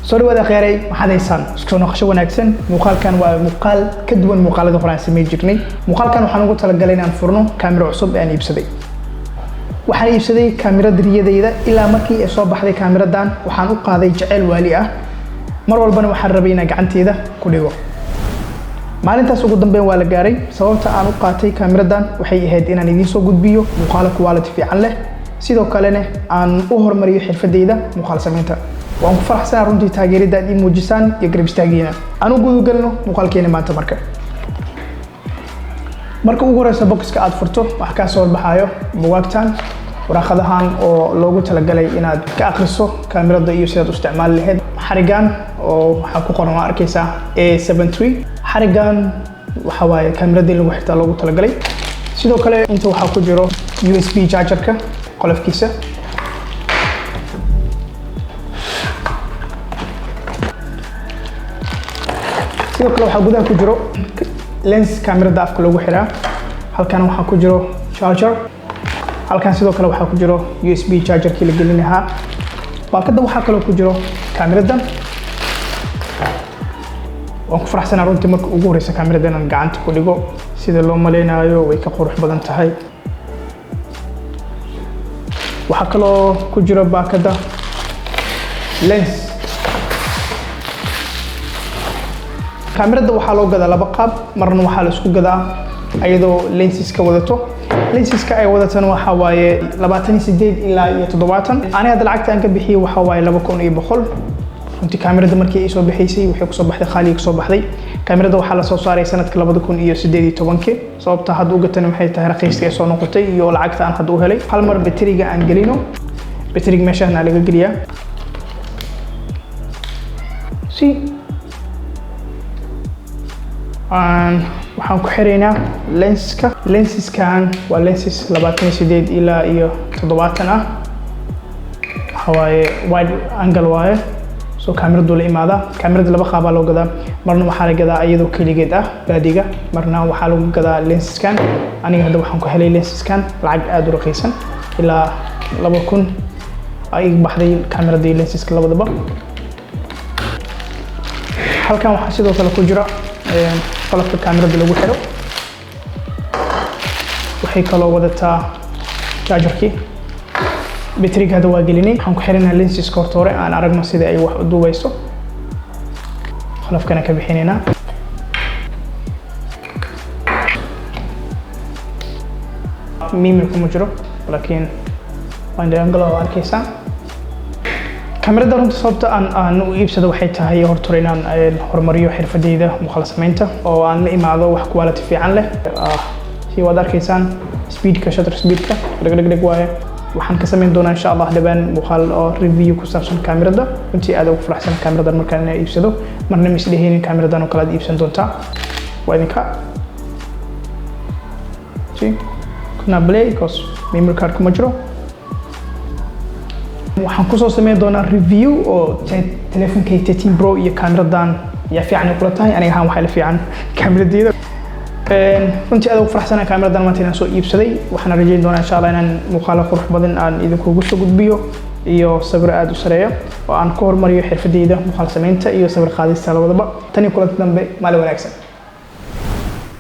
soo dhawaada khayray waxaad haysaan isku noqosho wanaagsan muuqaalkan waa muuqaal ka duwan muuqaalada hore aan sameey jirnay muuqaalkan waxaan ugu talagalay inaan furno kaamiro cusub aan iibsaday waxaan iibsaday kaamirada riyadayda ilaa markii ay soo baxday kaamiradan waxaan u qaaday jacayl waali ah mar walbana waxaan rabay inaan gacanteeda ku dhigo maalintaas ugu dambeyn waa la gaaray sababta aan u qaatay kaamiradan waxay ahayd inaan idin soo gudbiyo muuqaal quality fiican leh sidoo kalena aan u horumariyo xirfadayda muuqaal sameynta waan ku faraxsanahay runtii taageerada aad ii muujisaan iyo garab istaagiina aan u gudu galno muuqaalkeena maanta marka ugu horeysa boxka aad furto wax ka soo baxayo buugaagtan waraaqadahan oo loogu talagalay inaad ka akhriso kaamirada iyo sidaad u isticmaali lahayd xarigan oo waxa ku qoran arkaysaa A73 xarigan waxa waaye kaamirada lagu xirtaa loogu talagalay sidoo kale inta waxa ku jiro USB chargerka qolofkiisa sidoo kale waxa gudaha ku jiro lens kaamirada afka lagu xiraa halkan waxa ku jiro charger halkan sidoo kale waxa ku jiro USB chargerkii la gelin lahaa baakada waxa kale ku jiro kaamiradan waan ku faraxsanahay runtii marka ugu horeysa kaamiradan aan gacanta ku dhigo sida loo maleynayo way ka qurux badan tahay waxa kale ku jiro baakada lens kaamirada waxaa loo gadaa laba qaab marna waxaa la isku gadaa ayadoo lenses ka wadato lenseska ay wadatan waxa waaye 28 ilaa 70 aniga hadda lacagta aan ka bixiyay waxa waaye 2100 runtii kaamirada markii ay soo bixaysay waxay ku soo baxday qaali ka soo baxday kaamirada waxaa la soo saaray sanadka 2018 sababta hadda u gatana waxay tahay raqiiska ay soo noqotay iyo lacagta aan hadda u helay hal mar bateriga aan gelino bateriga meeshaan laga geliyaa waxaan ku xireynaa lenska lenseskan waa lenses 28 ilaa 70 ah waxa waaye wide angle waaye soo kaamiradu la imaada kaamirada laba qaab loo gadaa marna waxaa la gadaa iyadoo kaligeed ah baadiga marna waxaa lagu gadaa lenseskan aniga hadda waxaan ku helay lenseskan lacag aad u raqiisan ilaa 2000 ay baxday kaamirada lenseska labadaba halkan waxaa sidoo kale ku jira qalabka kaamirada lagu xiro waxay kaloo wadataa chargerkii bateriga hadda waa gelinay waxaan ku xirinaa lenses horta hore aan aragno sida ay wax u duubayso qalabkana ka bixinayna mimir kuma jiro laakiin waan angle oo arkaysaa kaamirada runta sababta aan u iibsado waxay tahay horta inaan horumariyo xirfadayda muuqaal sameynta oo aan la imaado wax quality fiican leh si wad arkaysaan speedka shutter speedka dhagdhag waaye waxaan ka sameyn doonaa insha Allah dhawaan muuqaal oo review ku saabsan kaamirada runtii aad ugu faraxsan kaamiradan markaan iibsado marna mis dheheen kaamiradan oo kala iibsan doontaa waa idinka kuna play because memory card kuma jiro waxaan ku soo sameyn doonaa review oo telefoonka 13 Pro iyo kaamiradan ya fiican kula tahay aniga ahaan waxa la fiican kaamiradeeda runtii aad ugu faraxsanahay kaamiradan maanta inaan soo iibsaday waxaan rajayn doonaa insha Allah inaan muuqaal qurux badan aan idinku soo gudbiyo iyo sawir aad u sareeyo oo aan ku horumariyo xirfadayda muuqaal sameynta iyo sawir qaadista labadaba tani kula dambe maalin wanaagsan